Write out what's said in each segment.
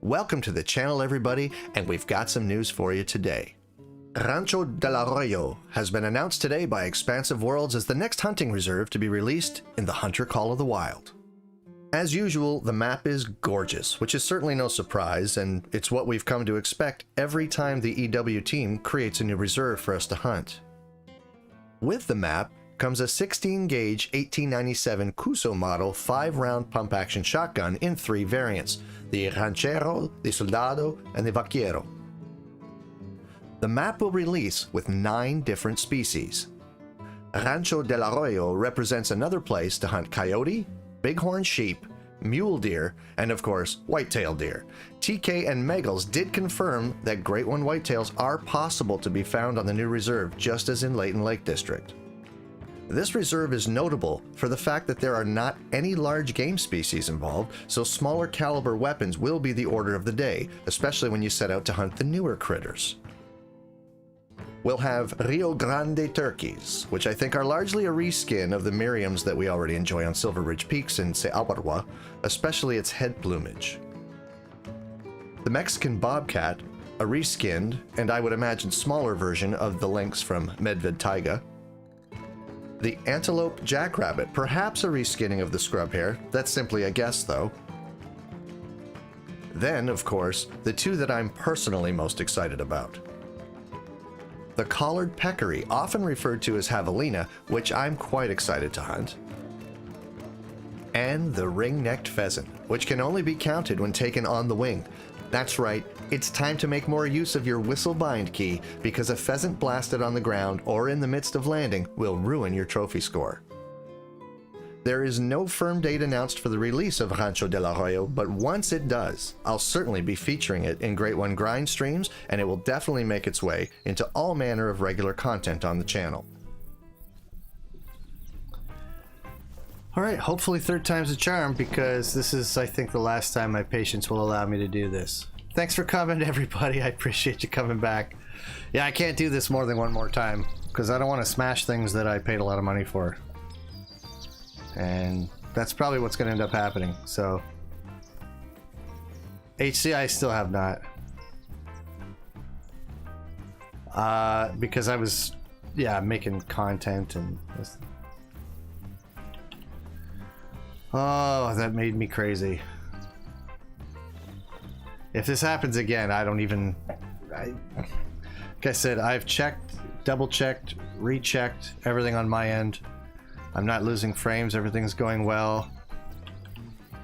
Welcome to the channel, everybody, and we've got some news for you today. Rancho del Arroyo has been announced today by Expansive Worlds as the next hunting reserve to be released in the Hunter Call of the Wild. As usual, the map is gorgeous, which is certainly no surprise, and it's what we've come to expect every time the EW team creates a new reserve for us to hunt. With the map comes a 16-gauge 1897 Cuso model 5-round pump-action shotgun in 3 variants, the Ranchero, the Soldado, and the Vaquero. The map will release with 9 different species. Rancho del Arroyo represents another place to hunt coyote, bighorn sheep, mule deer, and of course, whitetail deer. TK and Megals did confirm that great one whitetails are possible to be found on the new reserve, just as in Layton Lake District. This reserve is notable for the fact that there are not any large game species involved, so smaller caliber weapons will be the order of the day, especially when you set out to hunt the newer critters. We'll have Rio Grande turkeys, which I think are largely a reskin of the Miriams that we already enjoy on Silver Ridge Peaks in Seabarwa, especially its head plumage. The Mexican bobcat, a reskinned, and I would imagine smaller version of the lynx from Medved Taiga. The antelope jackrabbit, perhaps a reskinning of the scrub hare, that's simply a guess though. Then, of course, the 2 that I'm personally most excited about. The collared peccary, often referred to as javelina, which I'm quite excited to hunt. And the ring-necked pheasant, which can only be counted when taken on the wing. That's right, it's time to make more use of your whistle bind key, because a pheasant blasted on the ground or in the midst of landing will ruin your trophy score. There is no firm date announced for the release of Rancho del Arroyo, but once it does, I'll certainly be featuring it in Great One Grind streams, and it will definitely make its way into all manner of regular content on the channel. Alright, hopefully 3rd time's a charm, because this is, I think, the last time my patience will allow me to do this. Thanks for coming, everybody. I appreciate you coming back. Yeah, I can't do this more than one more time, because I don't want to smash things that I paid a lot of money for. And that's probably what's going to end up happening, so... HC I still have not. Because I was, making content and... Oh, that made me crazy. If this happens again, I don't even... like I said, I've checked, double-checked, rechecked everything on my end. I'm not losing frames, everything's going well.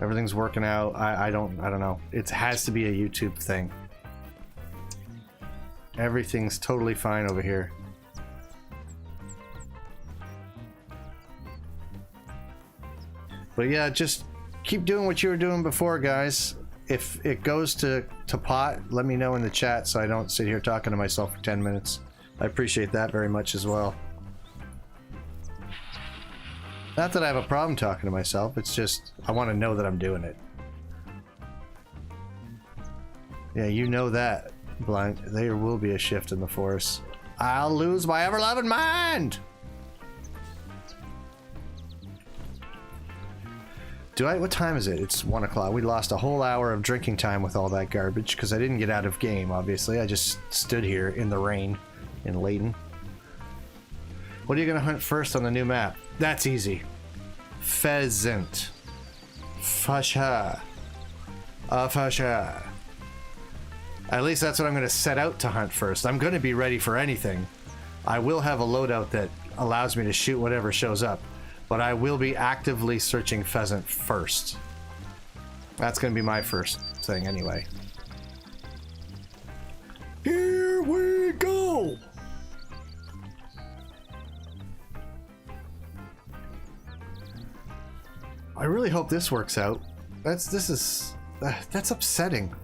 Everything's working out. I don't know. It has to be a YouTube thing. Everything's totally fine over here. But yeah, just keep doing what you were doing before, guys. If it goes to pot, let me know in the chat so I don't sit here talking to myself for 10 minutes. I appreciate that very much as well. Not that I have a problem talking to myself, it's just I want to know that I'm doing it. Yeah, you know that, Blind. There will be a shift in the force. I'll lose my ever-loving mind! What time is it? It's 1 o'clock. We lost a whole hour of drinking time with all that garbage because I didn't get out of game, obviously. I just stood here in the rain in Layton. What are you going to hunt first on the new map? That's easy. Pheasant. Fasha. Fasha. At least that's what I'm going to set out to hunt first. I'm going to be ready for anything. I will have a loadout that allows me to shoot whatever shows up. But I will be actively searching pheasant first. That's going to be my first thing anyway. Here we go! I really hope this works out. That's upsetting.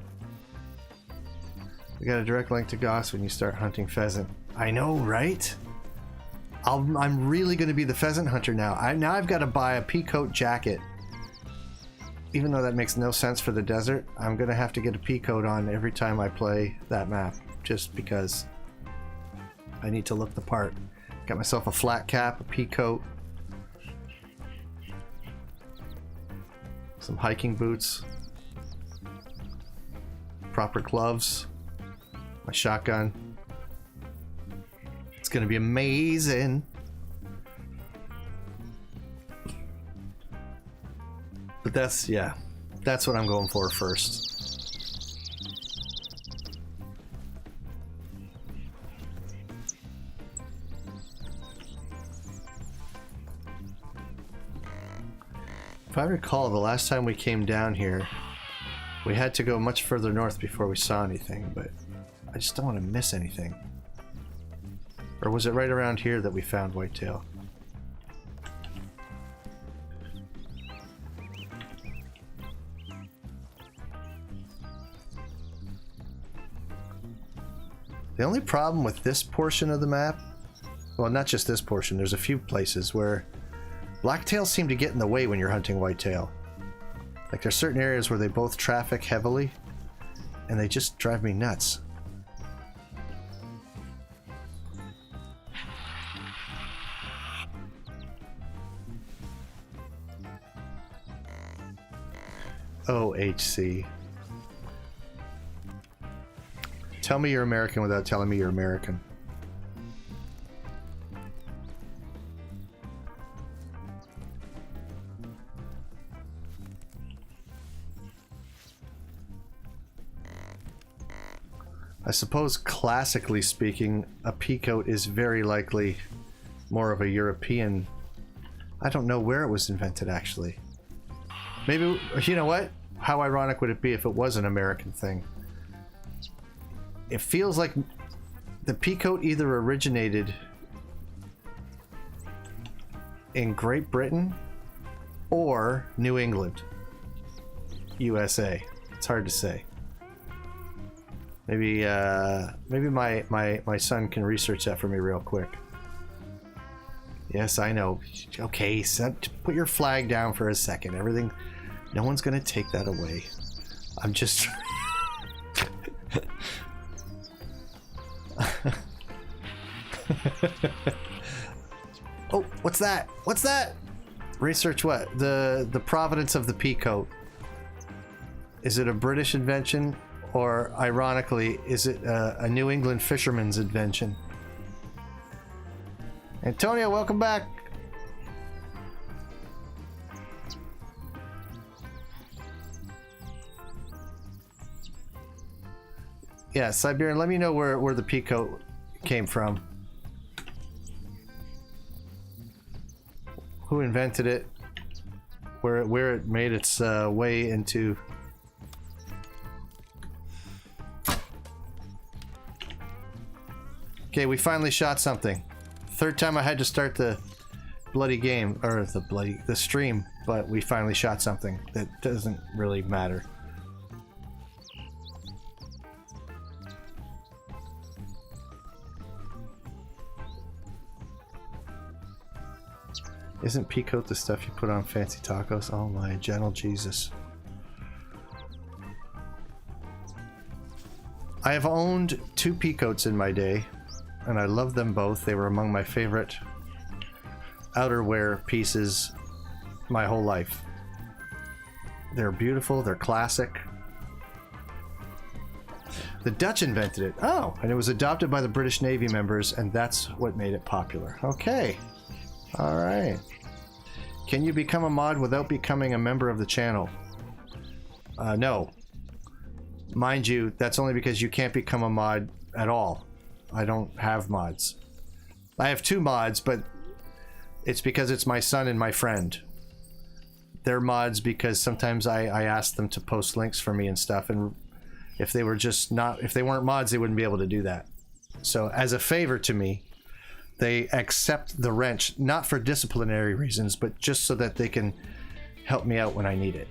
We got a direct link to Goss when you start hunting pheasant. I know, right? I'm really going to be the pheasant hunter now. Now I've got to buy a peacoat jacket. Even though that makes no sense for the desert, I'm going to have to get a peacoat on every time I play that map. Just because I need to look the part. Got myself a flat cap, a peacoat. Some hiking boots. proper gloves, my shotgun. It's gonna be amazing. But that's, yeah, that's what I'm going for first. If I recall, the last time we came down here, we had to go much further north before we saw anything, but I just don't want to miss anything. Or was it right around here that we found whitetail? The only problem with this portion of the map, well, not just this portion, there's a few places where blacktails seem to get in the way when you're hunting whitetail. Like there's certain areas where they both traffic heavily and they just drive me nuts. OHC. Tell me you're American without telling me you're American. I suppose classically speaking, a peacoat is very likely more of a European. I don't know where it was invented actually. Maybe, you know what? How ironic would it be if it was an American thing? It feels like the peacoat either originated in Great Britain or New England, USA. It's hard to say. Maybe maybe my son can research that for me real quick. Yes, I know. Okay, so put your flag down for a second. Everything, no one's gonna take that away. I'm just oh, what's that? What's that? Research what? The provenance of the peacoat. Is it a British invention? Or, ironically, is it a New England fisherman's invention? Antonio, welcome back! Yeah, Siberian, let me know where the peacoat came from. Who invented it? Where it made its way into... Okay, we finally shot something. Third time I had to start the bloody game, or the stream, but we finally shot something that doesn't really matter. Isn't peacoat the stuff you put on fancy tacos? Oh my gentle Jesus. I have owned 2 peacoats in my day, and I love them both. They were among my favorite outerwear pieces my whole life. They're beautiful, they're classic. The Dutch invented it. Oh, and it was adopted by the British Navy members, and that's what made it popular. Okay. All right. Can you become a mod without becoming a member of the channel? No. Mind you, that's only because you can't become a mod at all. I don't have mods. I have 2 mods, but it's because it's my son and my friend. They're mods because sometimes I ask them to post links for me and stuff, and if they weren't mods, they wouldn't be able to do that. So as a favor to me, they accept the wrench, not for disciplinary reasons, but just so that they can help me out when I need it.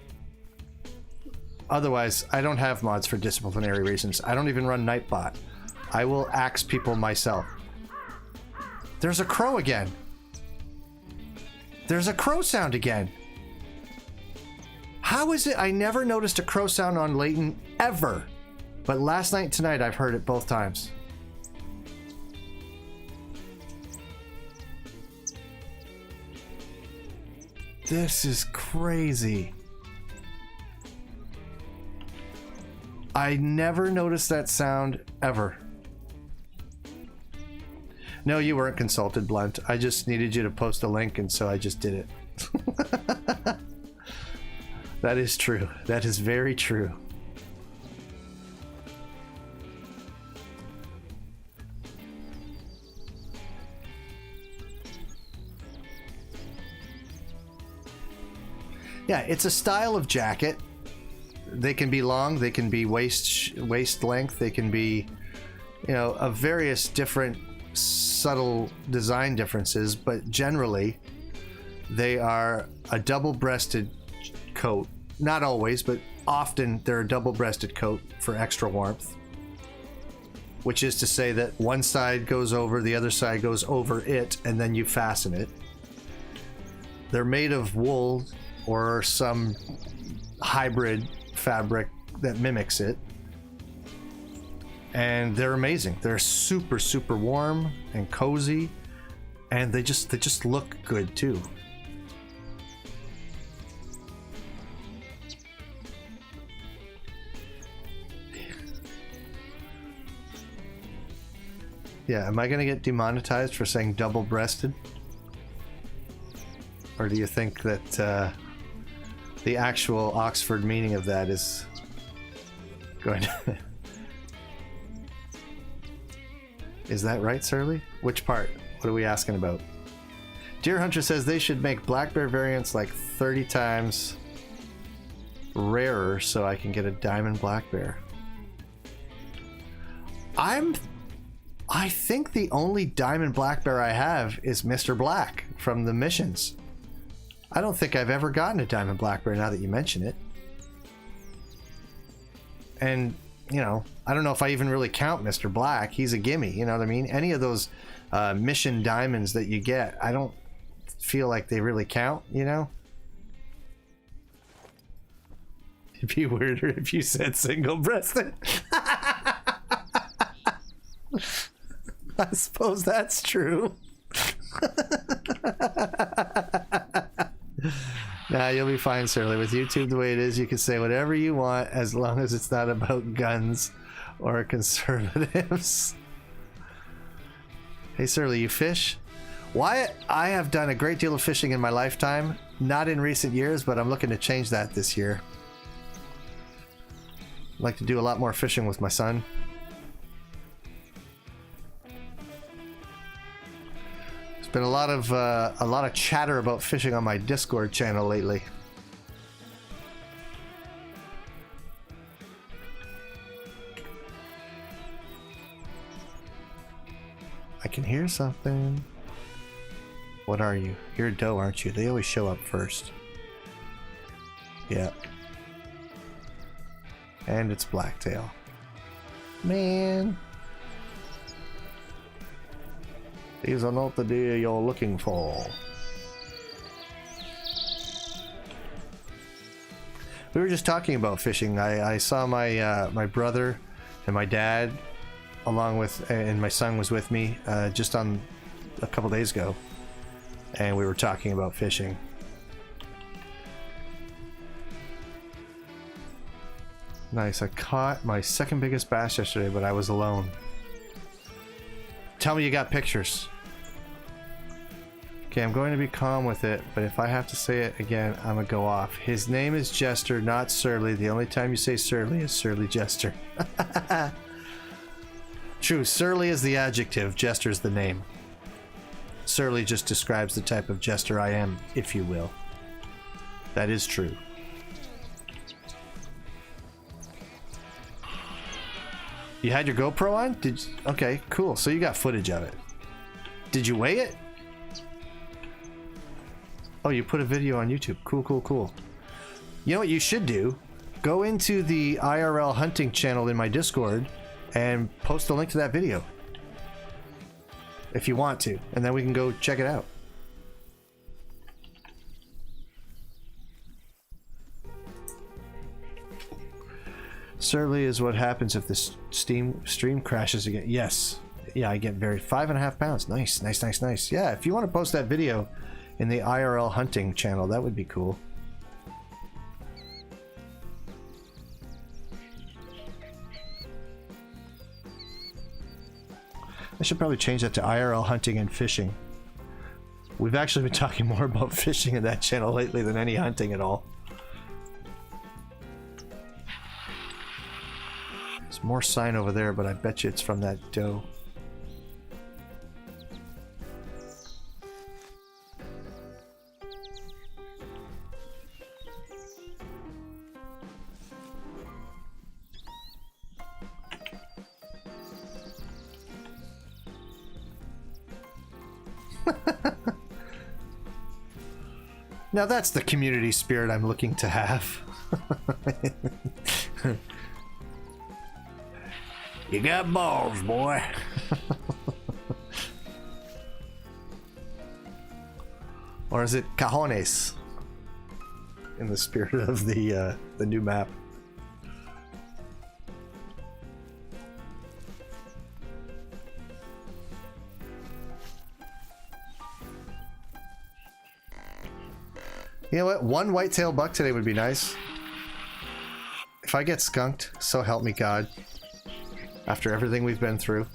Otherwise, I don't have mods for disciplinary reasons. I don't even run Nightbot. I will axe people myself. There's a crow again. There's a crow sound again. How is it I never noticed a crow sound on Layton ever? But last night and tonight I've heard it both times. This is crazy. I never noticed that sound ever. No, you weren't consulted, Blunt. I just needed you to post a link, and so I just did it. That is true. That is very true. Yeah, it's a style of jacket. They can be long, they can be waist length, they can be, you know, of various different subtle design differences, but generally they are a double-breasted coat. Not always, but often they're a double-breasted coat for extra warmth, which is to say that one side goes over, the other side goes over it, and then you fasten it. They're made of wool or some hybrid fabric that mimics it, and they're amazing. They're super, super warm and cozy, and they just look good too. Yeah, am I gonna get demonetized for saying double-breasted? Or do you think that the actual Oxford meaning of that is going to... Is that right, Surly? Which part? What are we asking about? Deer Hunter says they should make black bear variants like 30 times rarer so I can get a diamond black bear. I think the only diamond black bear I have is Mr. Black from the missions. I don't think I've ever gotten a diamond black bear now that you mention it. And, you know, I don't know if I even really count Mr. Black. He's a gimme, you know what I mean? Any of those mission diamonds that you get, I don't feel like they really count, you know? It'd be weirder if you said single-breasted. I suppose that's true. Nah, you'll be fine, Surly. With YouTube the way it is, you can say whatever you want as long as it's not about guns or conservatives. Hey, Surly, you fish? Wyatt, I have done a great deal of fishing in my lifetime. Not in recent years, but I'm looking to change that this year. I'd like to do a lot more fishing with my son. Been a lot of chatter about fishing on my Discord channel lately. I can hear something. What are you? You're a doe, aren't you? They always show up first. Yeah. And it's blacktail. Man. These are not the deer you're looking for. We were just talking about fishing. I saw my my brother and my dad, along with, and my son was with me just on a couple days ago, and we were talking about fishing. Nice. I caught my second biggest bass yesterday, but I was alone. Tell me you got pictures. Okay, I'm going to be calm with it, but if I have to say it again, I'm gonna go off. His name is Jester, not Surly. The only time you say Surly is Surly Jester. True, Surly is the adjective, Jester's the name. Surly just describes the type of jester I am, if you will. That is true. You had your GoPro on? Okay, cool. So you got footage of it. Did you weigh it? Oh, you put a video on YouTube. Cool, cool, cool. You know what you should do? Go into the IRL hunting channel in my Discord and post a link to that video. If you want to. And then we can go check it out. Surly is what happens if the stream crashes again. Yes. Yeah, I get very 5.5 pounds. Nice, nice, nice, nice. Yeah, if you want to post that video in the IRL hunting channel, that would be cool. I should probably change that to IRL hunting and fishing. We've actually been talking more about fishing in that channel lately than any hunting at all. There's more sign over there, but I bet you it's from that doe. Now that's the community spirit I'm looking to have. You got balls, boy. Or is it cajones? In the spirit of the new map. You know what? One white-tailed buck today would be nice. If I get skunked, so help me God. After everything we've been through.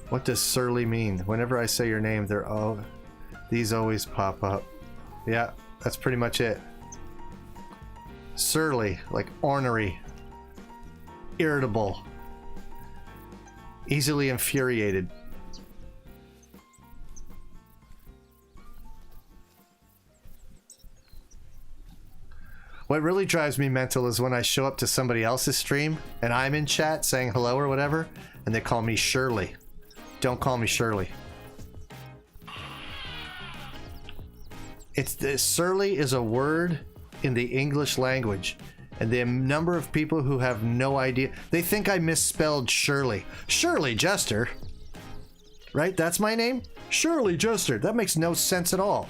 What does surly mean? Whenever I say your name, these always pop up. Yeah, that's pretty much it. Surly, like ornery, irritable, easily infuriated. What really drives me mental is when I show up to somebody else's stream and I'm in chat saying hello or whatever, and they call me Shirley. Don't call me Shirley. Surly is a word in the English language, and the number of people who have no idea, they think I misspelled Shirley. Shirley Jester. Right? That's my name? Shirley Jester. That makes no sense at all.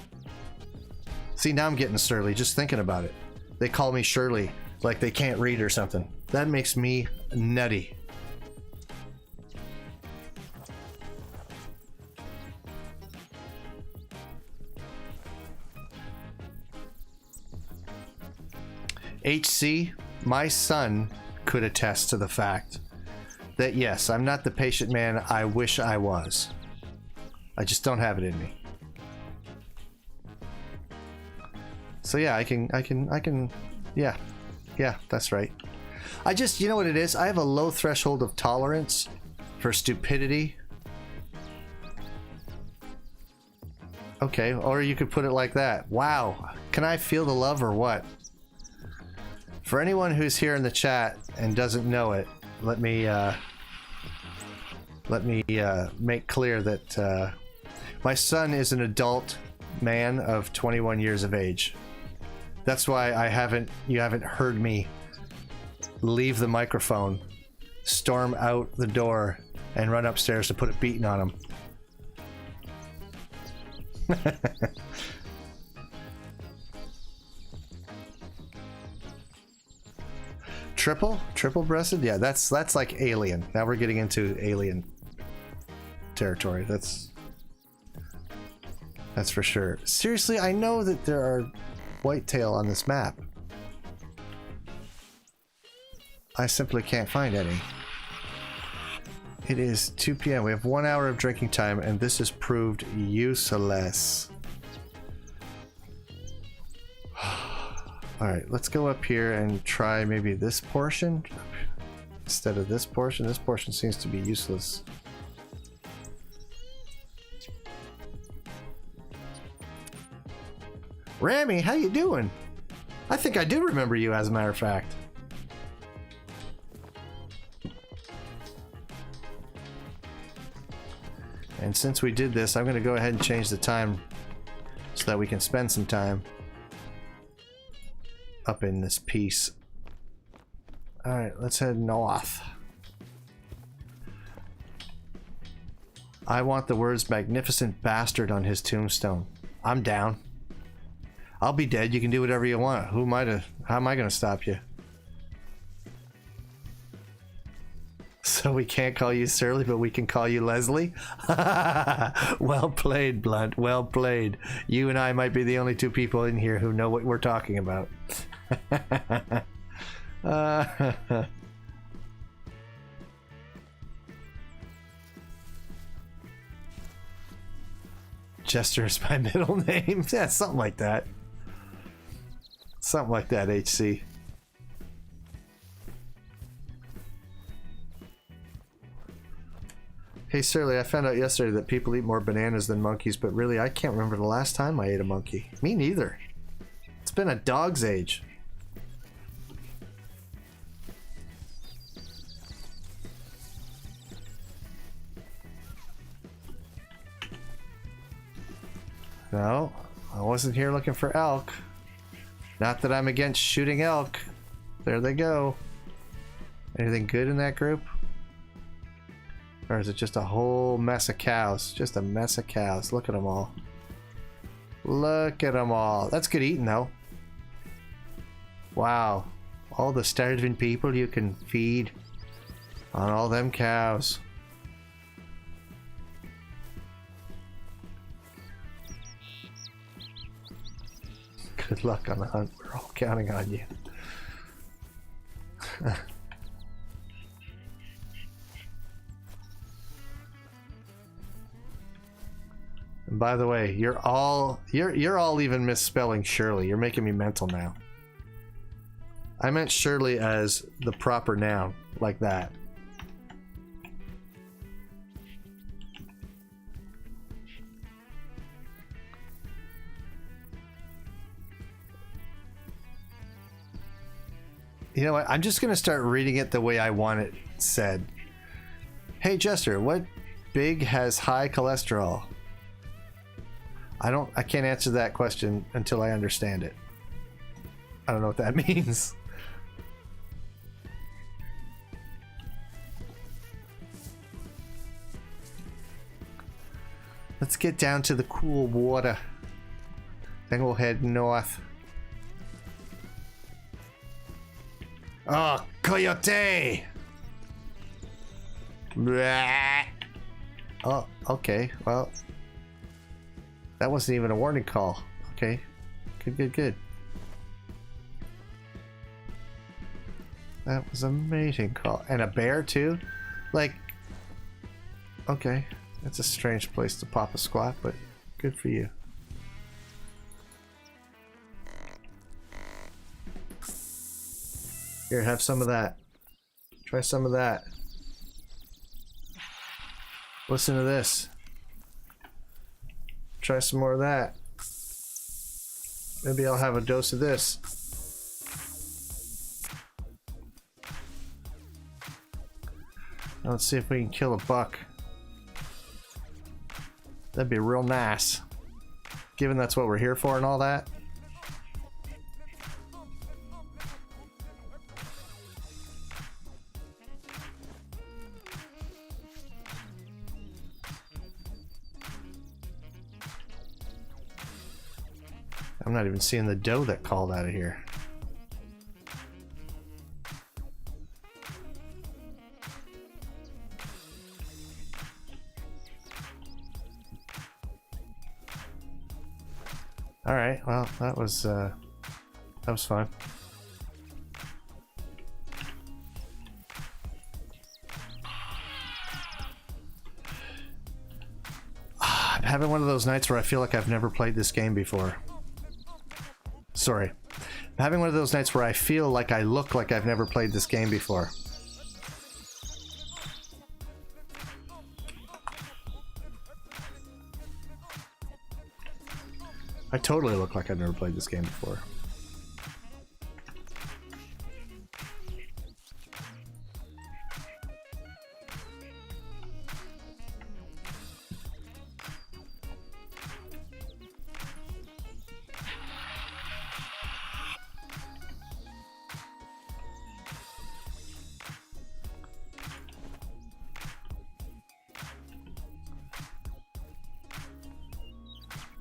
See, now I'm getting surly just thinking about it. They call me Shirley, like they can't read or something. That makes me nutty. HC, my son could attest to the fact that yes, I'm not the patient man I wish I was. I just don't have it in me. So yeah, I can, yeah, that's right. I just, you know what it is? I have a low threshold of tolerance for stupidity. Okay, or you could put it like that. Wow, can I feel the love or what? For anyone who's here in the chat and doesn't know it, let me make clear that my son is an adult man of 21 years of age. That's why you haven't heard me leave the microphone, storm out the door, and run upstairs to put a beating on him. Triple breasted? Yeah, that's like alien. Now we're getting into alien territory. That's for sure. Seriously, I know that there are whitetail on this map. I simply can't find any. It is 2 p.m. We have 1 hour of drinking time, and this has proved useless. Alright, let's go up here and try maybe this portion instead of this portion. This portion seems to be useless. Rami, how you doing? I think I do remember you, as a matter of fact. And since we did this, I'm going to go ahead and change the time so that we can spend some time up in this piece. Alright, let's head north. I want the words magnificent bastard on his tombstone. I'm down. I'll be dead. You can do whatever you want. How am I going to stop you? So we can't call you Surly, but we can call you Leslie? Well played, Blunt. Well played. You and I might be the only two people in here who know what we're talking about. Jester is my middle name. Yeah, something like that. Something like that, HC. Hey Surly, I found out yesterday that people eat more bananas than monkeys, but really I can't remember the last time I ate a monkey. Me neither. It's been a dog's age. No, I wasn't here looking for elk. Not that I'm against shooting elk. There they go. Anything good in that group? Or is it just a whole mess of cows? Just a mess of cows. Look at them all. Look at them all. That's good eating though. Wow. All the starving people you can feed on all them cows. Good luck on the hunt. We're all counting on you. And by the way, you're all even misspelling Shirley. You're making me mental now. I meant Shirley as the proper noun, like that. You know what? I'm just gonna start reading it the way I want it said. Hey Jester, what big has high cholesterol? I can't answer that question until I understand it. I don't know what that means. Let's get down to the cool water. Then we'll head north. Oh, coyote! Blah. Oh, okay, well. That wasn't even a warning call. Okay. Good. That was a mating call. And a bear too? Like, okay. That's a strange place to pop a squat, but good for you. Here, have some of that. Try some of that. Listen to this. Try some more of that. Maybe I'll have a dose of this. Now let's see if we can kill a buck. That'd be real nice. Given that's what we're here for and all that. I'm not even seeing the doe that called out of here. All right, well, that was fun. I'm having one of those nights where I feel like I've never played this game before. Sorry. I'm having one of those nights where I feel like I look like I've never played this game before. I totally look like I've never played this game before.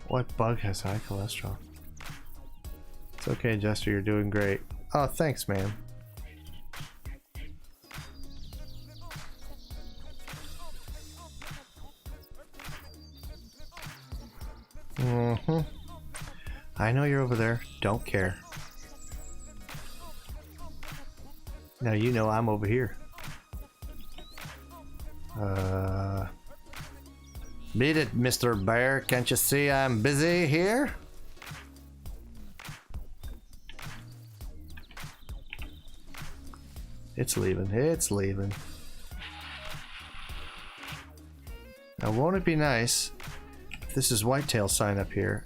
What bug has high cholesterol? It's okay, Jester, you're doing great. Oh, thanks, man. I know you're over there. Don't care. Now you know I'm over here. Beat it, Mr. Bear. Can't you see I'm busy here? It's leaving. It's leaving. Now, won't it be nice if this is whitetail sign up here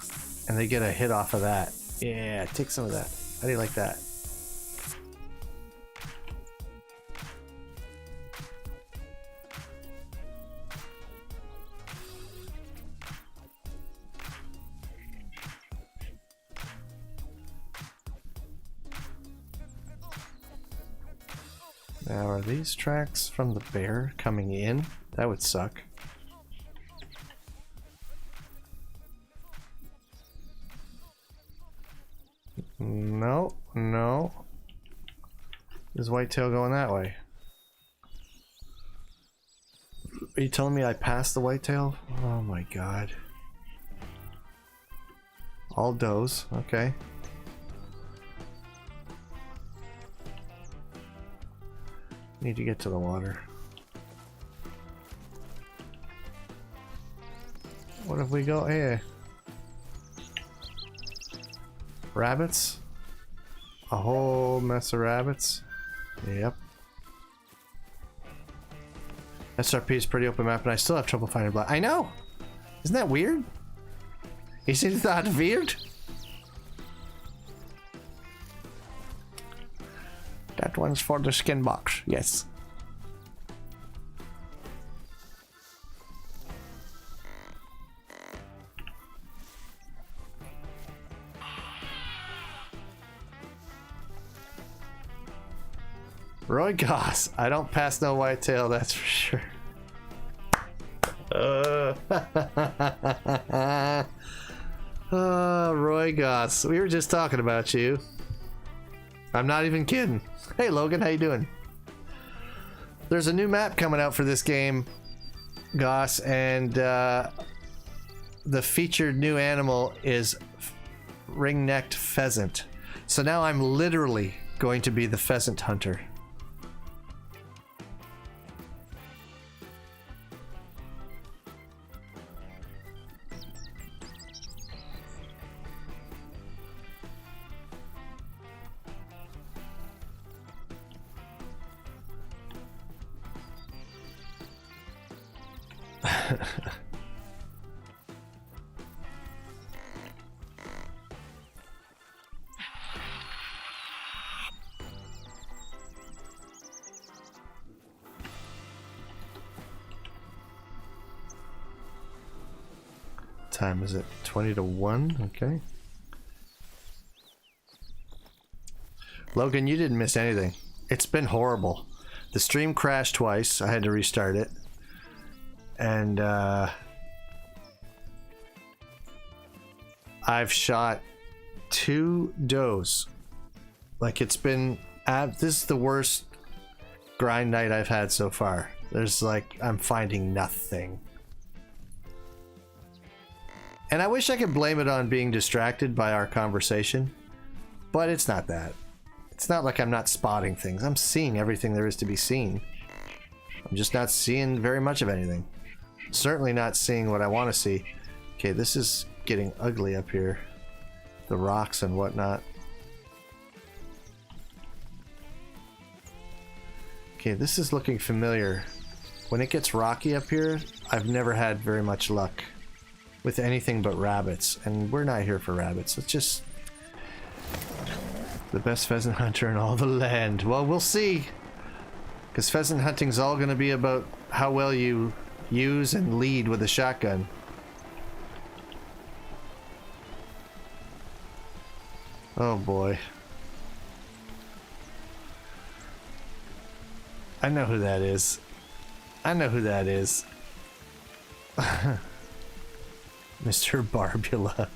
and they get a hit off of that? Yeah, take some of that. How do you like that? Now, are these tracks from the bear coming in? That would suck. No, no. Is whitetail going that way? Are you telling me I passed the whitetail? Oh my god. All does, okay. Need to get to the water. What have we got here? Rabbits? A whole mess of rabbits? Yep. SRP is pretty open map and I still have trouble finding black. I know! Isn't that weird? Isn't that weird? That one's for the skin box, yes. Roy Goss, I don't pass no whitetail, that's for sure. Roy Goss, we were just talking about you. I'm not even kidding. Hey Logan, how you doing? There's a new map coming out for this game, Goss, and the featured new animal is ring-necked pheasant. So now I'm literally going to be the pheasant hunter. Time is it? 20 to 1? Okay. Logan, you didn't miss anything. It's been horrible. The stream crashed twice. I had to restart it. And I've shot 2 does. Like, it's been this is the worst grind night I've had so far. There's like, I'm finding nothing. And I wish I could blame it on being distracted by our conversation, but it's not that. It's not like I'm not spotting things. I'm seeing everything there is to be seen. I'm just not seeing very much of anything. Certainly not seeing what I want to see. Okay, this is getting ugly up here. The rocks and whatnot. Okay, this is looking familiar. When it gets rocky up here, I've never had very much luck with anything but rabbits, and we're not here for rabbits. It's just the best pheasant hunter in all the land. Well, we'll see, because pheasant hunting's all going to be about how well you use and lead with a shotgun. Oh boy. I know who that is. I know who that is. Mr. Barbula.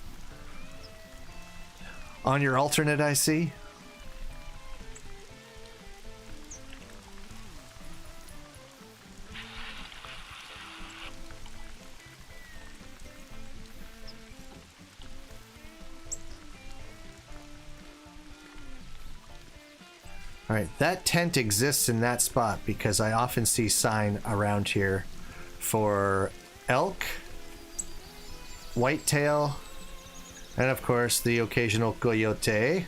On your alternate, I see. Alright, that tent exists in that spot because I often see sign around here for elk, whitetail, and of course the occasional coyote.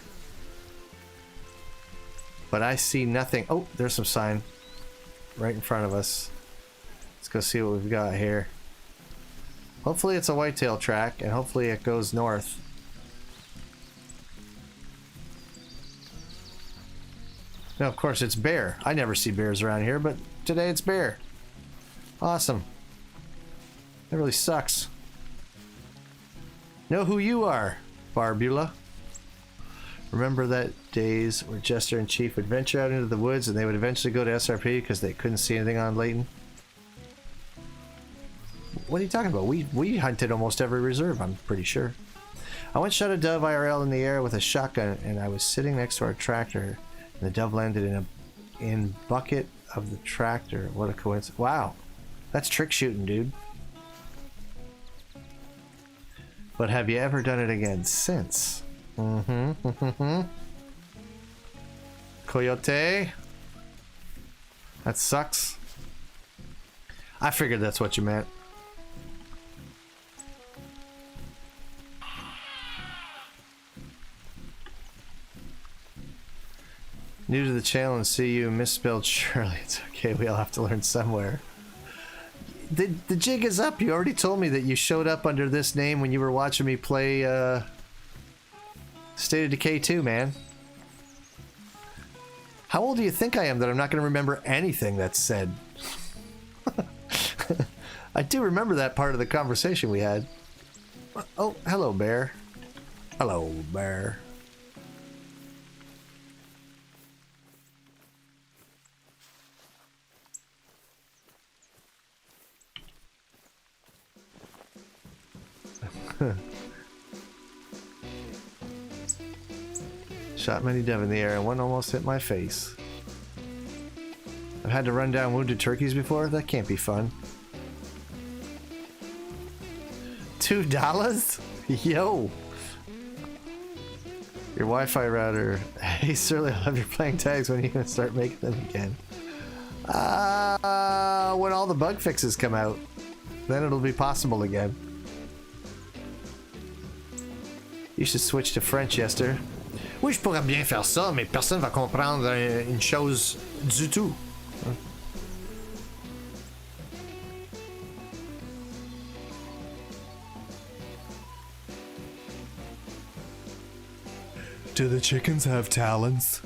But I see nothing. Oh, there's some sign right in front of us. Let's go see what we've got here. Hopefully it's a whitetail track, and hopefully it goes north. Now, of course, it's bear. I never see bears around here, but today it's bear. Awesome. That really sucks. Know who you are, Barbula. Remember that days where Jester and Chief would venture out into the woods and they would eventually go to SRP because they couldn't see anything on Layton? What are you talking about? We hunted almost every reserve, I'm pretty sure. I once shot a dove IRL in the air with a shotgun, and I was sitting next to our tractor, and the dove landed in bucket of the tractor. What a coincidence. Wow. That's trick shooting, dude. But have you ever done it again since? Coyote? That sucks. I figured that's what you meant. New to the channel and see you misspelled Shirley. It's okay, we all have to learn somewhere. The jig is up. You already told me that you showed up under this name when you were watching me play State of Decay 2, man. How old do you think I am that I'm not going to remember anything that's said? I do remember that part of the conversation we had. Oh, hello, bear. Hello, bear. Shot many dove in the air and one almost hit my face. I've had to run down wounded turkeys before. That can't be fun. $2? Yo! Your Wi-Fi router. Hey Surly, I love your playing tags. When are you gonna start making them again? When all the bug fixes come out. Then it'll be possible again. You should switch to French, Jester. Oui, je pourrais bien faire ça, mais personne va comprendre une chose du tout. Do the chickens have talons?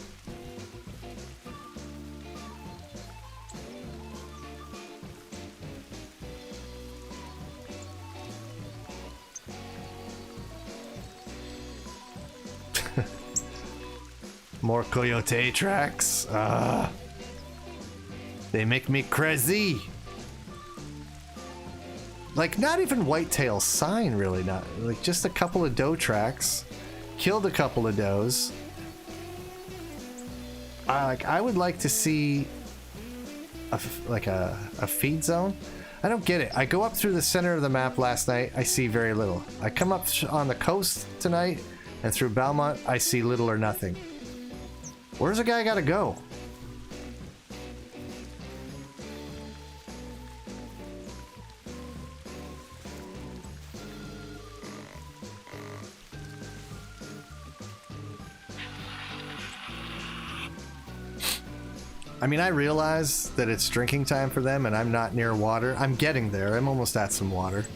More coyote tracks. They make me crazy. Like, not even whitetail sign, really. Not like just a couple of doe tracks. Killed a couple of does. I would like to see a feed zone. I don't get it. I go up through the center of the map last night. I see very little. I come up on the coast tonight, and through Belmont, I see little or nothing. Where's the guy gotta go? I mean, I realize that it's drinking time for them and I'm not near water. I'm getting there. I'm almost at some water.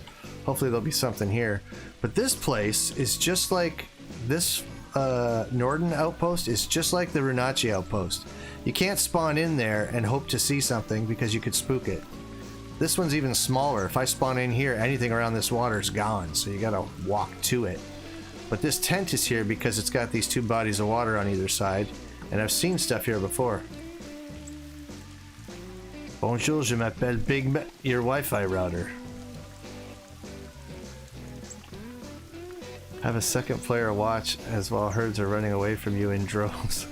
Hopefully there'll be something here. But this place is just like this Norden outpost is just like the Runacci outpost. You can't spawn in there and hope to see something because you could spook it. This one's even smaller. If I spawn in here, anything around this water is gone, so you gotta walk to it. But this tent is here because it's got these two bodies of water on either side, and I've seen stuff here before. Bonjour, je m'appelle Big Ma- your Wi-Fi router. Have a second player watch as while herds are running away from you in droves.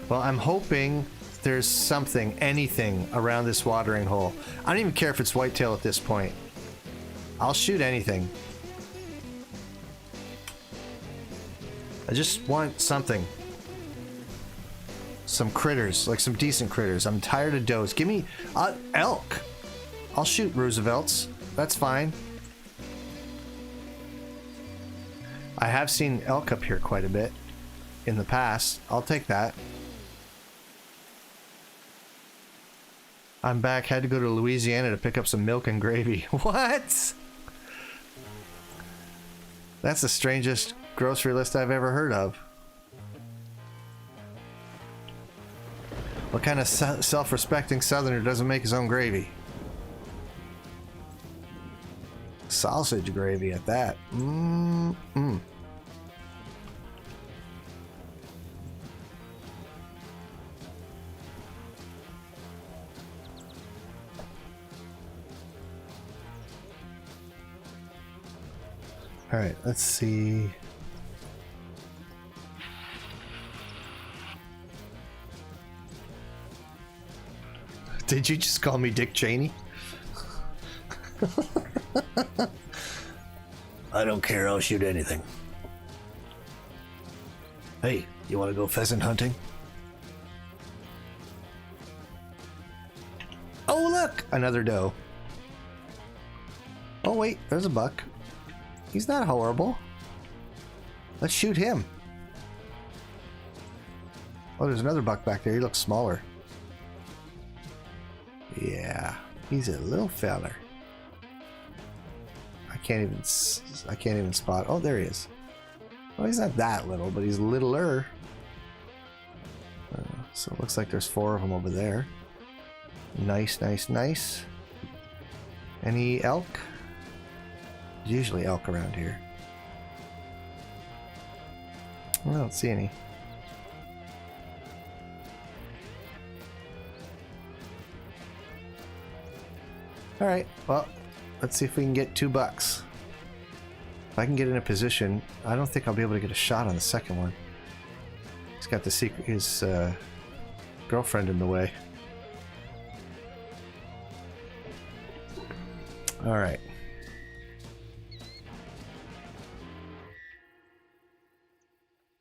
Well, I'm hoping there's something, anything around this watering hole. I don't even care if it's whitetail at this point. I'll shoot anything. I just want something. Some critters, like some decent critters. I'm tired of does. Give me elk. I'll shoot Roosevelts. That's fine. I have seen elk up here quite a bit in the past. I'll take that. I'm back. Had to go to Louisiana to pick up some milk and gravy. What? That's the strangest grocery list I've ever heard of. What kind of self-respecting Southerner doesn't make his own gravy? Sausage gravy at that. All right, let's see. Did you just call me Dick Cheney? I don't care, I'll shoot anything. Hey, you want to go pheasant hunting? Oh, look! Another doe. Oh, wait, there's a buck. He's not horrible. Let's shoot him. Oh, there's another buck back there. He looks smaller. Yeah, he's a little feller. I can't even spot. Oh, there he is. Well, he's not that little, but he's littler. So it looks like there's 4 of them over there. Nice, nice, nice. Any elk? There's usually elk around here. I don't see any. All right, well, let's see if we can get 2 bucks. If I can get in a position, I don't think I'll be able to get a shot on the second one. He's got his girlfriend in the way. All right.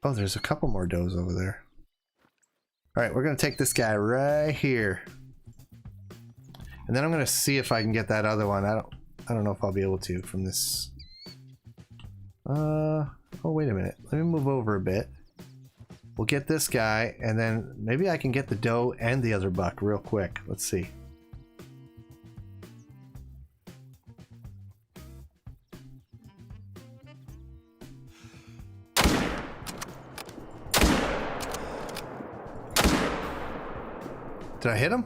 Oh, there's a couple more does over there. All right, we're gonna take this guy right here. And then I'm gonna see if I can get that other one. I don't know if I'll be able to from this. Oh, wait a minute. Let me move over a bit. We'll get this guy, and then maybe I can get the doe and the other buck real quick. Let's see. Did I hit him?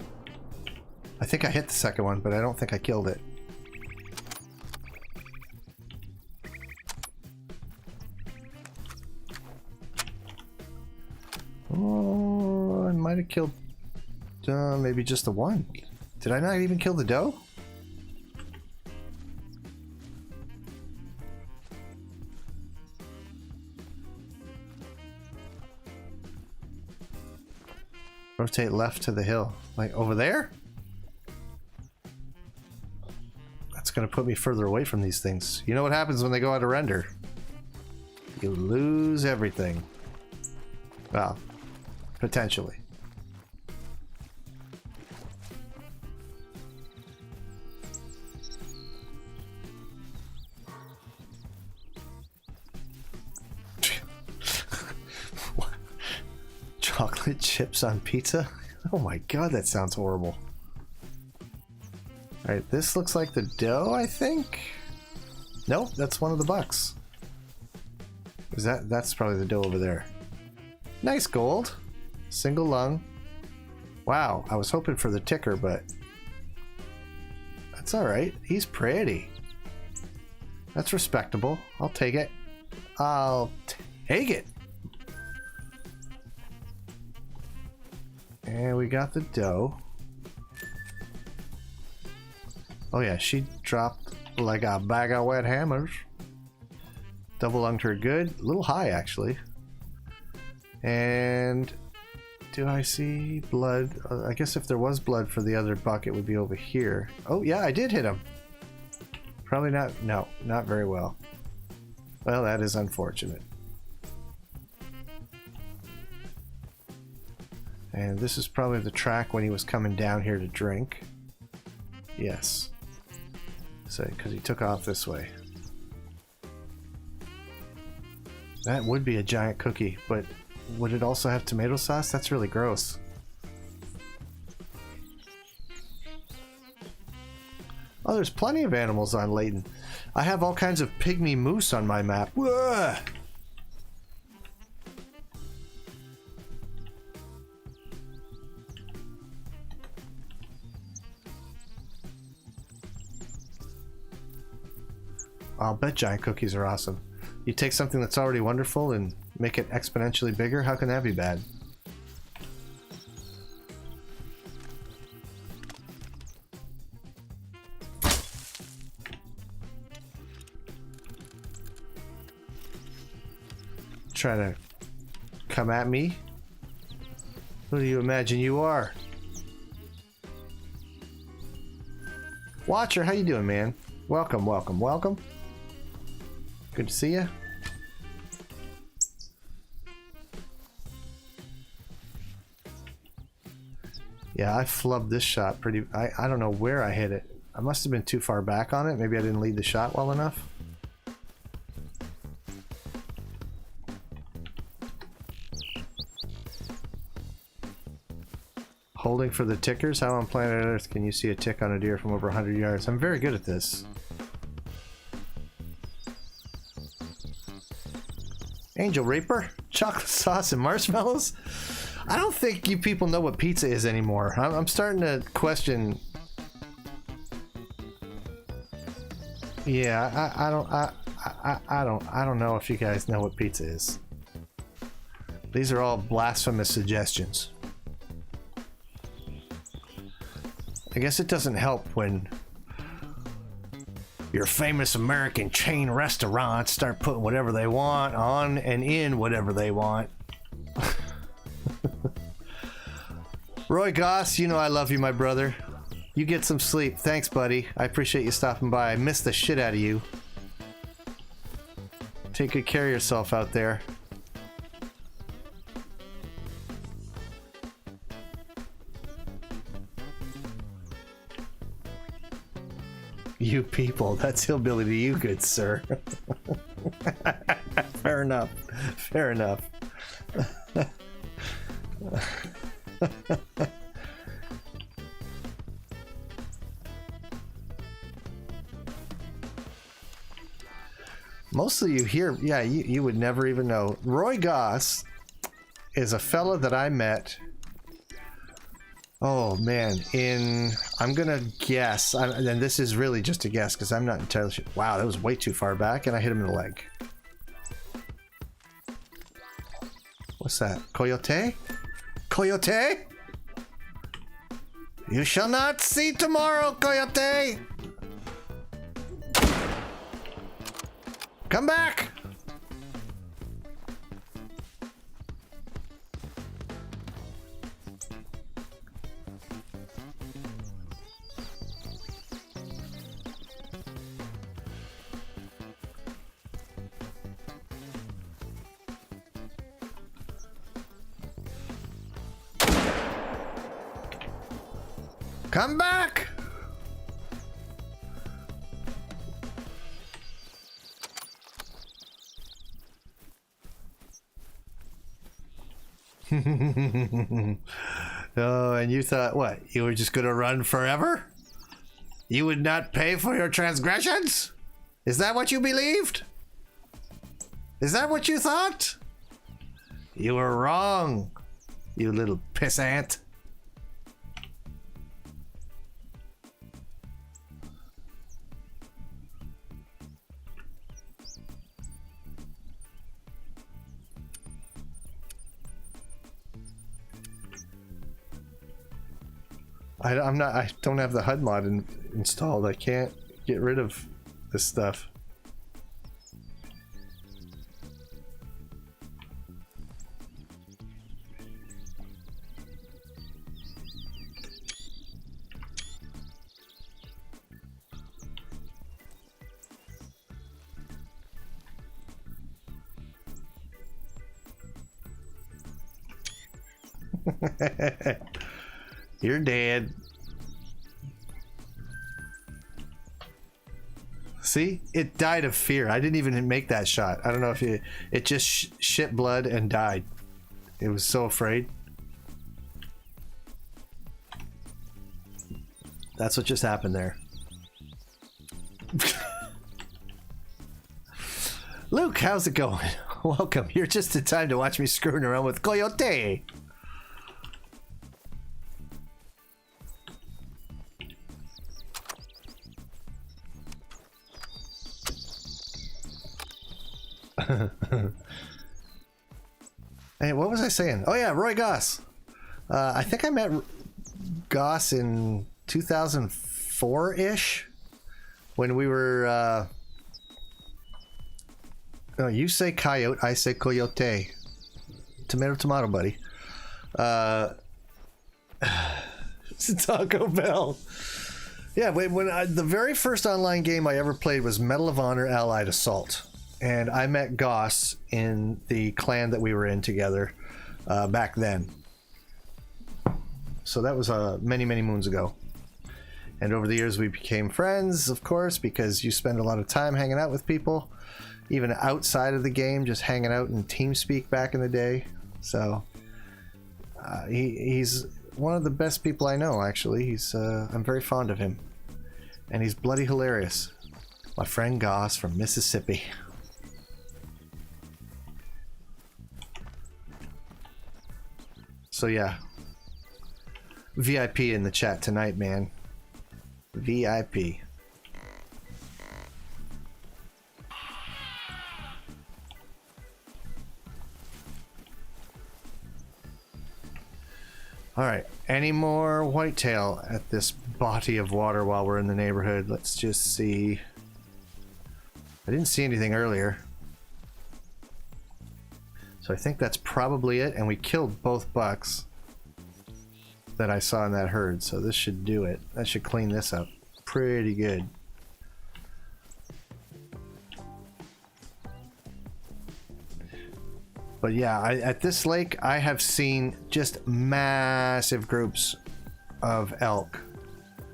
I think I hit the second one, but I don't think I killed it. Oh, I might have killed maybe just the one. Did I not even kill the doe? Rotate left to the hill. Like over there? That's gonna put me further away from these things. You know what happens when they go out of render? You lose everything. Well, potentially. Chocolate chips on pizza? Oh my god, that sounds horrible. Alright, this looks like the doe, I think? Nope, that's one of the bucks. That's probably the doe over there. Nice gold. Single lung. Wow, I was hoping for the ticker, but that's alright. He's pretty. That's respectable. I'll take it. I'll take it. And we got the doe. Oh yeah, she dropped like a bag of wet hammers. Double lunged her good. A little high, actually. And do I see blood? I guess if there was blood for the other buck, it would be over here. Oh yeah, I did hit him. Probably not. No, not very well. Well, that is unfortunate. And this is probably the track when he was coming down here to drink. Yes. So, because he took off this way. That would be a giant cookie, but would it also have tomato sauce? That's really gross. Oh, there's plenty of animals on Layton. I have all kinds of pygmy moose on my map. Whoa! I'll bet giant cookies are awesome. You take something that's already wonderful and make it exponentially bigger? How can that be bad? Try to come at me? Who do you imagine you are? Watcher, how you doing, man? Welcome, welcome, welcome. Good to see you. Yeah, I flubbed this shot pretty... I don't know where I hit it. I must have been too far back on it. Maybe I didn't lead the shot well enough. Holding for the tickers. How on planet Earth can you see a tick on a deer from over 100 yards? I'm very good at this. Angel Reaper? Chocolate sauce and marshmallows? I don't think you people know what pizza is anymore. I'm starting to question. Yeah, I don't know if you guys know what pizza is. These are all blasphemous suggestions. I guess it doesn't help when your famous American chain restaurants start putting whatever they want on and in whatever they want. Roy Goss, you know I love you, my brother. You get some sleep. Thanks, buddy. I appreciate you stopping by. I missed the shit out of you. Take good care of yourself out there. You people, that's hillbilly to you, good sir. Fair enough. Fair enough. Most of you here, yeah, you would never even know. Roy Goss is a fella that I met. Oh man, I'm gonna guess, and this is really just a guess because I'm not entirely sure. Wow, that was way too far back, and I hit him in the leg. What's that? Coyote? Coyote? You shall not see tomorrow, Coyote! Come back! Come back! Oh, and you thought, what? You were just gonna run forever? You would not pay for your transgressions? Is that what you believed? Is that what you thought? You were wrong, you little pissant. I don't have the HUD mod installed. I can't get rid of this stuff. You're dead. See? It died of fear. I didn't even make that shot. I don't know if it just shit blood and died. It was so afraid. That's what just happened there. Luke, how's it going? Welcome. You're just in time to watch me screwing around with Coyote. Hey, what was I saying? Oh yeah, Roy Goss. I think I met Goss in 2004-ish when we were oh, you say coyote, I say coyote. Tomato, tomato, buddy. Taco Bell. Yeah, the very first online game I ever played was Medal of Honor Allied Assault. And I met Goss in the clan that we were in together back then. So that was many, many moons ago. And over the years we became friends, of course, because you spend a lot of time hanging out with people. Even outside of the game, just hanging out in TeamSpeak back in the day. So he's one of the best people I know, actually. I'm very fond of him. And he's bloody hilarious. My friend Goss from Mississippi. So yeah, VIP in the chat tonight, man. VIP. All right, any more whitetail at this body of water while we're in the neighborhood? Let's just see. I didn't see anything earlier. So I think that's probably it, and we killed both bucks that I saw in that herd, so this should do it. That should clean this up pretty good. But yeah, at this lake, I have seen just massive groups of elk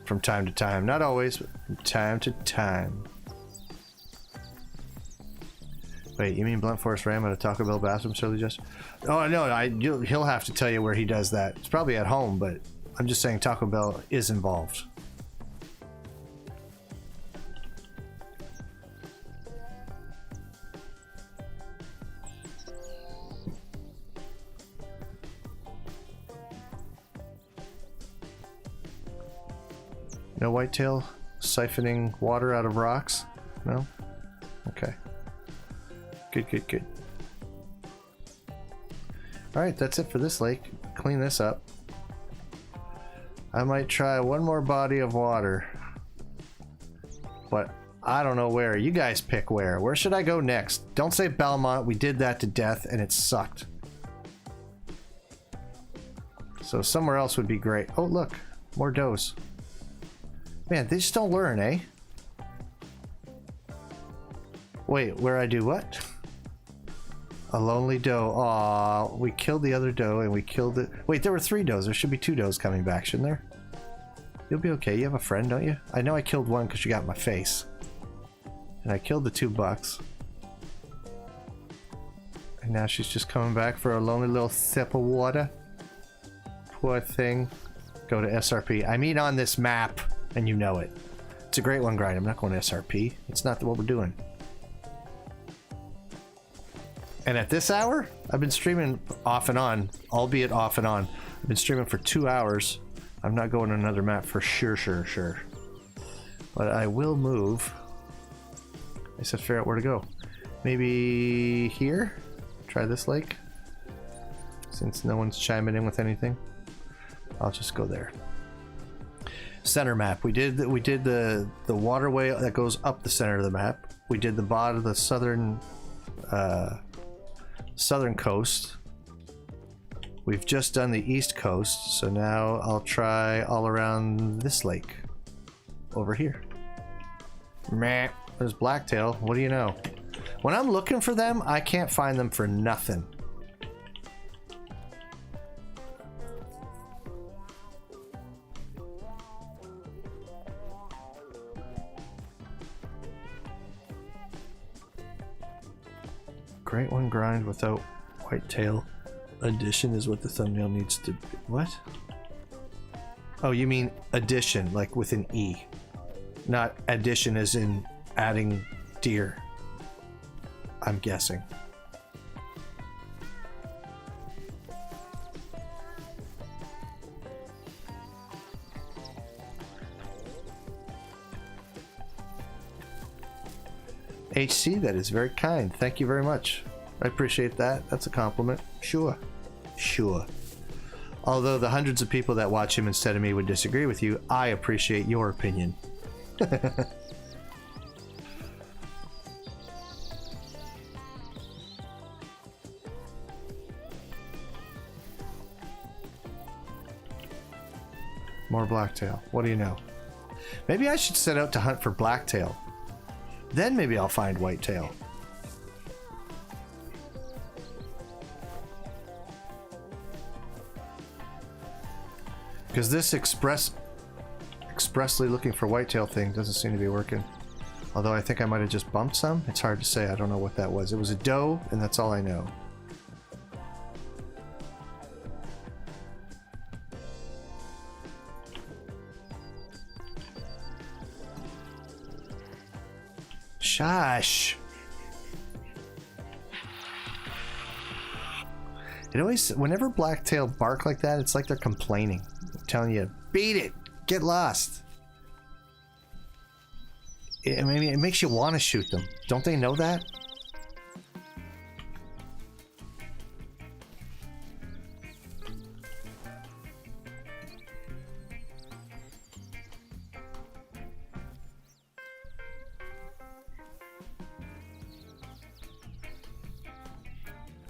from time to time. Not always, but from time to time. Wait, you mean Blunt Force Ram at a Taco Bell bathroom, Surly Jester? Oh, no, he'll have to tell you where he does that. It's probably at home, but I'm just saying Taco Bell is involved. No whitetail siphoning water out of rocks? No? Okay. Good, good, good. Alright, that's it for this lake. Clean this up. I might try one more body of water. But I don't know where. You guys pick where. Where should I go next? Don't say Belmont. We did that to death and it sucked. So somewhere else would be great. Oh, look. More does. Man, they just don't learn, eh? Wait, where I do what? A lonely doe. Aw, we killed the other doe and we killed it. Wait, there were 3 does. There should be 2 does coming back, shouldn't there? You'll be okay. You have a friend, don't you? I know I killed one because you got in my face. And I killed the 2 bucks. And now she's just coming back for a lonely little sip of water. Poor thing. Go to SRP. I mean on this map, and you know it. It's a great one, Grind. I'm not going to SRP. It's not what we're doing. And at this hour, I've been streaming off and on, albeit off and on. I've been streaming for 2 hours. I'm not going to another map for sure. But I will move. I said figure out where to go. Maybe here? Try this lake. Since no one's chiming in with anything. I'll just go there. Center map. We did the waterway that goes up the center of the map. We did the bottom of the southern coast. We've just done the east coast, so now I'll try all around this lake over here. Meh, there's blacktail. What do you know? When I'm looking for them, I can't find them for nothing. Great one grind without whitetail. Addition is what the thumbnail needs to be. What? Oh, you mean addition, like with an E. Not addition as in adding deer. I'm guessing. HC, that is very kind. Thank you very much. I appreciate that. That's a compliment. Sure. Sure. Although the hundreds of people that watch him instead of me would disagree with you, I appreciate your opinion. More blacktail. What do you know? Maybe I should set out to hunt for blacktail. Then maybe I'll find whitetail. Because this expressly looking for whitetail thing doesn't seem to be working. Although I think I might have just bumped some. It's hard to say. I don't know what that was. It was a doe, and that's all I know. Shush. It always, whenever blacktail bark like that, it's like they're complaining. I'm telling you, beat it, get lost. I mean, it makes you want to shoot them. Don't they know that?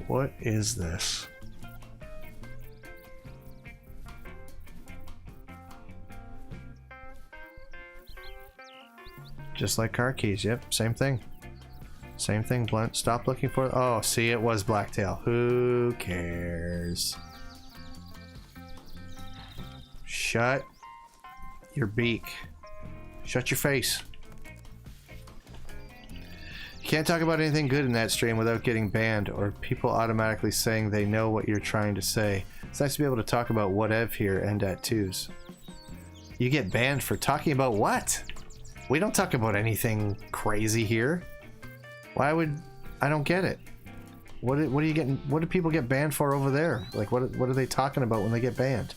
What is this? Just like car keys, yep, same thing. Same thing, blunt. Stop looking for... Oh, see, it was blacktail. Who cares? Shut your beak. Shut your face. You can't talk about anything good in that stream without getting banned or people automatically saying they know what you're trying to say. It's nice to be able to talk about whatever here and at twos. You get banned for talking about what? We don't talk about anything crazy here. Why would... I don't get it. What are you getting... What do people get banned for over there? Like, what are they talking about when they get banned?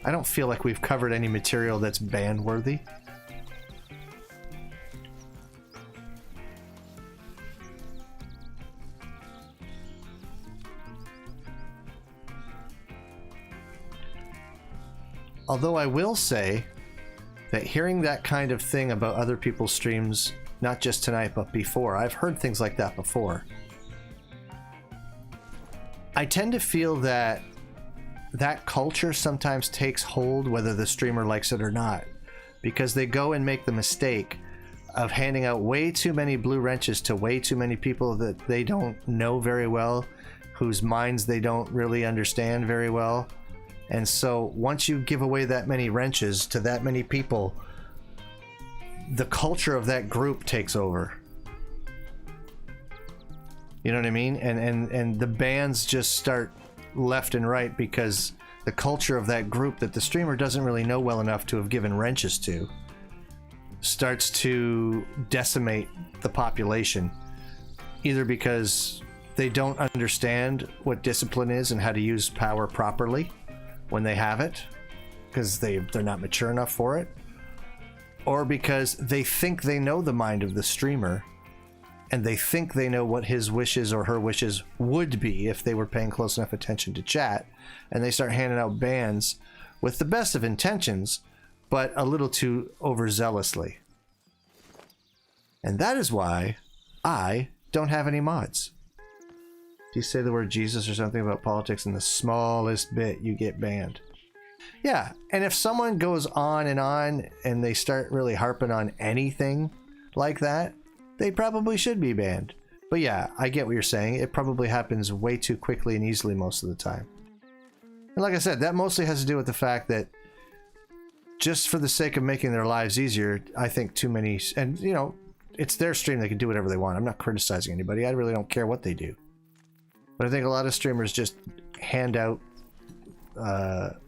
I don't feel like we've covered any material that's ban-worthy. Although I will say that hearing that kind of thing about other people's streams, not just tonight, but before, I've heard things like that before. I tend to feel that that culture sometimes takes hold whether the streamer likes it or not, because they go and make the mistake of handing out way too many blue wrenches to way too many people that they don't know very well, whose minds they don't really understand very well. And so once you give away that many wrenches to that many people, the culture of that group takes over. You know what I mean? And the bans just start left and right because the culture of that group that the streamer doesn't really know well enough to have given wrenches to starts to decimate the population, either because they don't understand what discipline is and how to use power properly when they have it, because they're not mature enough for it, or because they think they know the mind of the streamer and they think they know what his wishes or her wishes would be if they were paying close enough attention to chat, and they start handing out bans with the best of intentions but a little too overzealously. And that is why I don't have any mods. If you say the word Jesus or something about politics in the smallest bit, you get banned. Yeah, and if someone goes on and they start really harping on anything like that, they probably should be banned. But yeah, I get what you're saying. It probably happens way too quickly and easily most of the time. And like I said, that mostly has to do with the fact that just for the sake of making their lives easier, I think too many, and you know, it's their stream. They can do whatever they want. I'm not criticizing anybody. I really don't care what they do. But I think a lot of streamers just hand out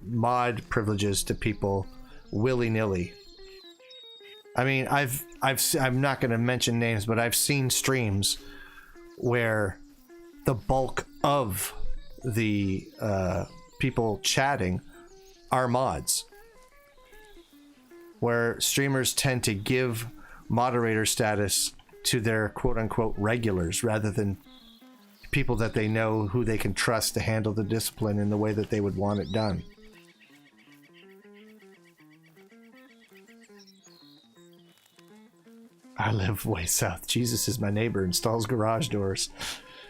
mod privileges to people willy-nilly. I mean, I'm not going to mention names, but I've seen streams where the bulk of the people chatting are mods, where streamers tend to give moderator status to their quote-unquote regulars rather than people that they know who they can trust to handle the discipline in the way that they would want it done. I live way south. Jesus is my neighbor, installs garage doors.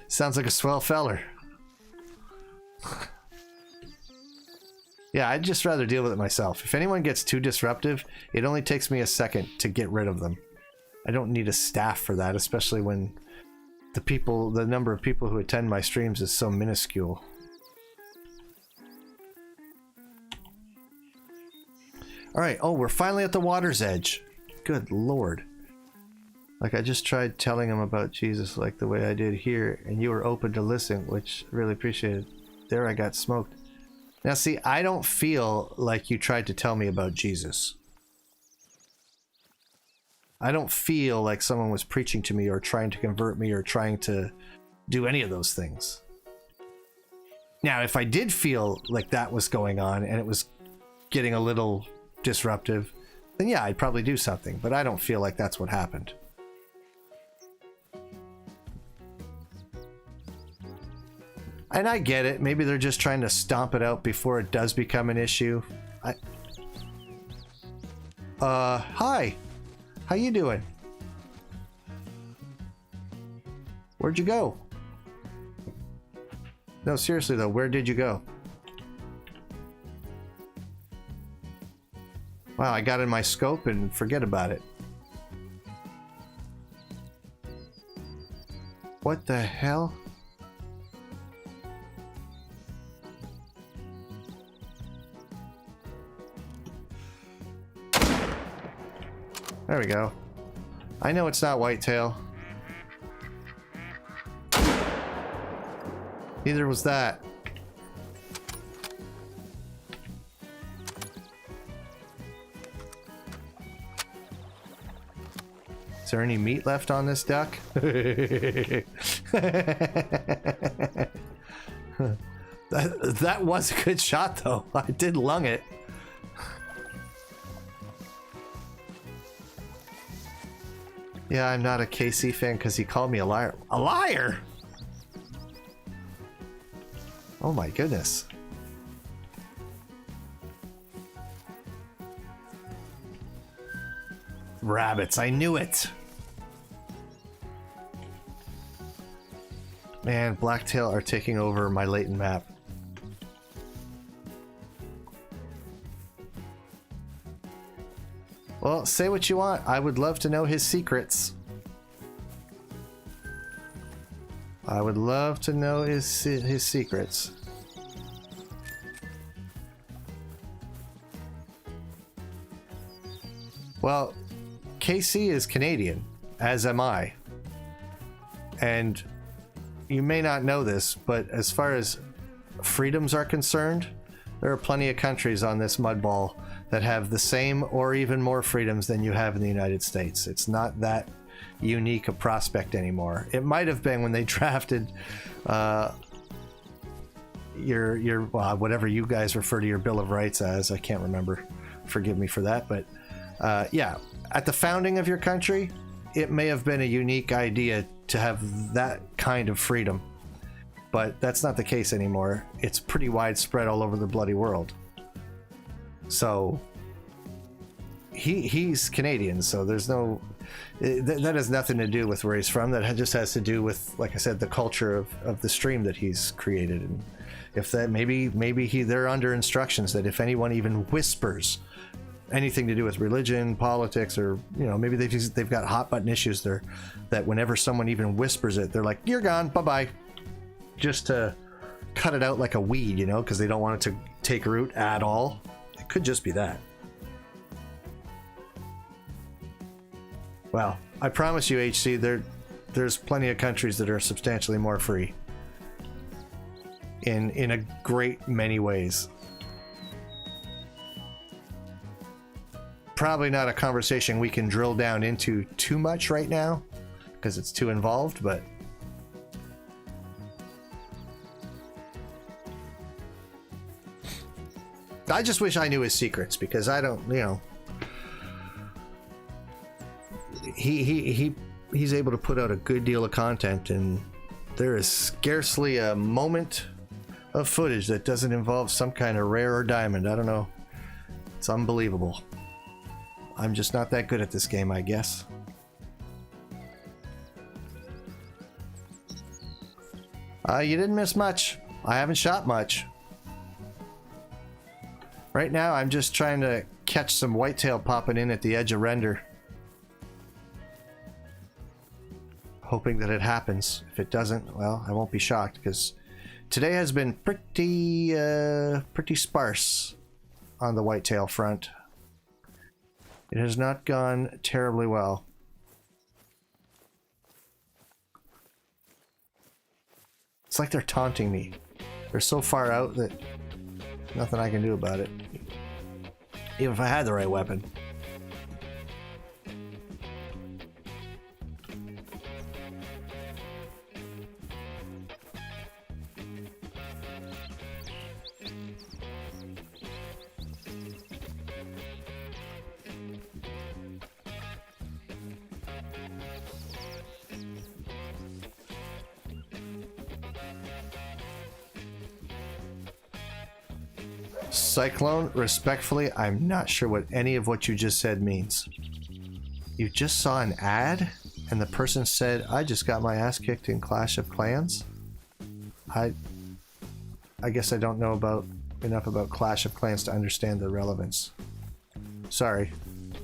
Sounds like a swell feller. Yeah, I'd just rather deal with it myself. If anyone gets too disruptive, it only takes me a second to get rid of them. I don't need a staff for that, especially when the number of people who attend my streams is so minuscule. All right. Oh, we're finally at the water's edge. Good Lord. Like, I just tried telling him about Jesus like the way I did here, and you were open to listen, which I really appreciated. There I got smoked. Now, see, I don't feel like you tried to tell me about Jesus. I don't feel like someone was preaching to me or trying to convert me or trying to do any of those things. Now, if I did feel like that was going on and it was getting a little disruptive, then yeah, I'd probably do something, but I don't feel like that's what happened. And I get it. Maybe they're just trying to stomp it out before it does become an issue. Hi. How you doing? Where'd you go? No, seriously though, where did you go? Wow, I got in my scope and forget about it. What the hell? There we go. I know it's not whitetail. Neither was that. Is there any meat left on this duck? That was a good shot though. I did lung it. Yeah, I'm not a KC fan because he called me a liar. A liar? Oh my goodness. Rabbits, I knew it. Man, Blacktail are taking over my Layton map. Well, say what you want. I would love to know his secrets. I would love to know his secrets. Well, KC is Canadian, as am I. And you may not know this, but as far as freedoms are concerned, there are plenty of countries on this mud ball that have the same or even more freedoms than you have in the United States. It's not that unique a prospect anymore. It might have been when they drafted your whatever you guys refer to your Bill of Rights as. I can't remember. Forgive me for that. But yeah, at the founding of your country, it may have been a unique idea to have that kind of freedom. But that's not the case anymore. It's pretty widespread all over the bloody world. So he's Canadian, so there's no that has nothing to do with where he's from. That just has to do with, like I said, the culture of the stream that he's created. And if that maybe they're under instructions that if anyone even whispers anything to do with religion, politics, or maybe they've got hot button issues there, that whenever someone even whispers it, they're like, you're gone, bye-bye, just to cut it out like a weed, because they don't want it to take root at all. It could just be that. Well, I promise you, HC, there's plenty of countries that are substantially more free. In a great many ways. Probably not a conversation we can drill down into too much right now, because it's too involved, but... I just wish I knew his secrets, because I don't, you know... He's able to put out a good deal of content, and there is scarcely a moment of footage that doesn't involve some kind of rare or diamond. I don't know. It's unbelievable. I'm just not that good at this game, I guess. You didn't miss much. I haven't shot much. Right now, I'm just trying to catch some whitetail popping in at the edge of render. Hoping that it happens. If it doesn't, well, I won't be shocked, because today has been pretty sparse on the whitetail front. It has not gone terribly well. It's like they're taunting me. They're so far out that nothing I can do about it. Even if I had the right weapon. Cyclone, respectfully, I'm not sure what any of what you just said means. You just saw an ad and the person said, I just got my ass kicked in Clash of Clans? I guess I don't know enough about Clash of Clans to understand the relevance. Sorry.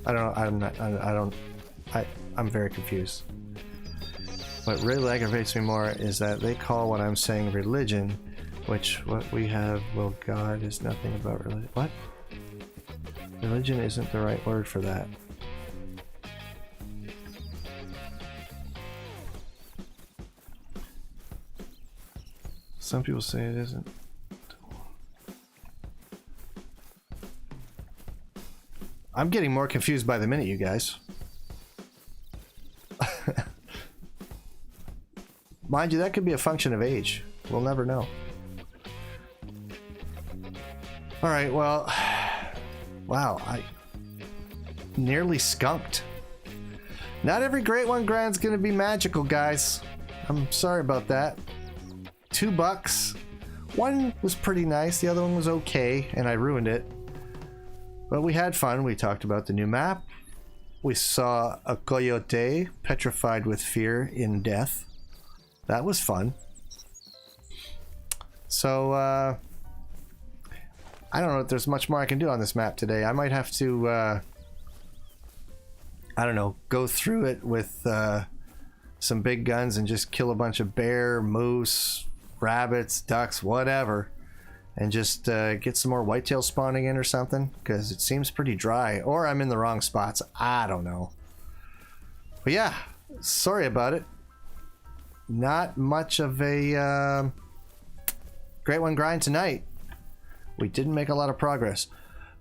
I'm very confused. What really aggravates me more is that they call what I'm saying religion, which what we have, well, God is nothing about religion. What? Religion isn't the right word for that. Some people say it isn't. I'm getting more confused by the minute, you guys. Mind you, that could be a function of age. We'll never know. Alright, well... Wow, I... nearly skunked. Not every Great One grind's gonna be magical, guys. I'm sorry about that. $2. One was pretty nice, the other one was okay, and I ruined it. But we had fun. We talked about the new map. We saw a coyote petrified with fear in death. That was fun. So, I don't know if there's much more I can do on this map today. I might have to, I don't know, go through it with some big guns and just kill a bunch of bear, moose, rabbits, ducks, whatever. And just get some more whitetail spawning in or something, because it seems pretty dry. Or I'm in the wrong spots. I don't know. But yeah, sorry about it. Not much of a Great One grind tonight. We didn't make a lot of progress.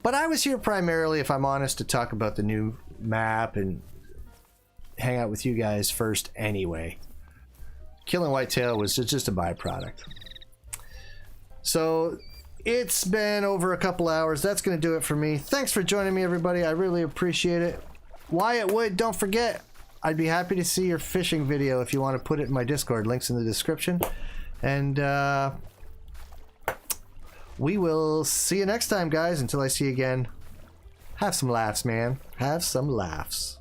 But I was here primarily, if I'm honest, to talk about the new map and hang out with you guys first anyway. Killing whitetail was just a byproduct. So it's been over a couple hours. That's going to do it for me. Thanks for joining me, everybody. I really appreciate it. Wyatt Wood, don't forget, I'd be happy to see your fishing video if you want to put it in my Discord. Links in the description. And we will see you next time, guys. Until I see you again, have some laughs, man. Have some laughs.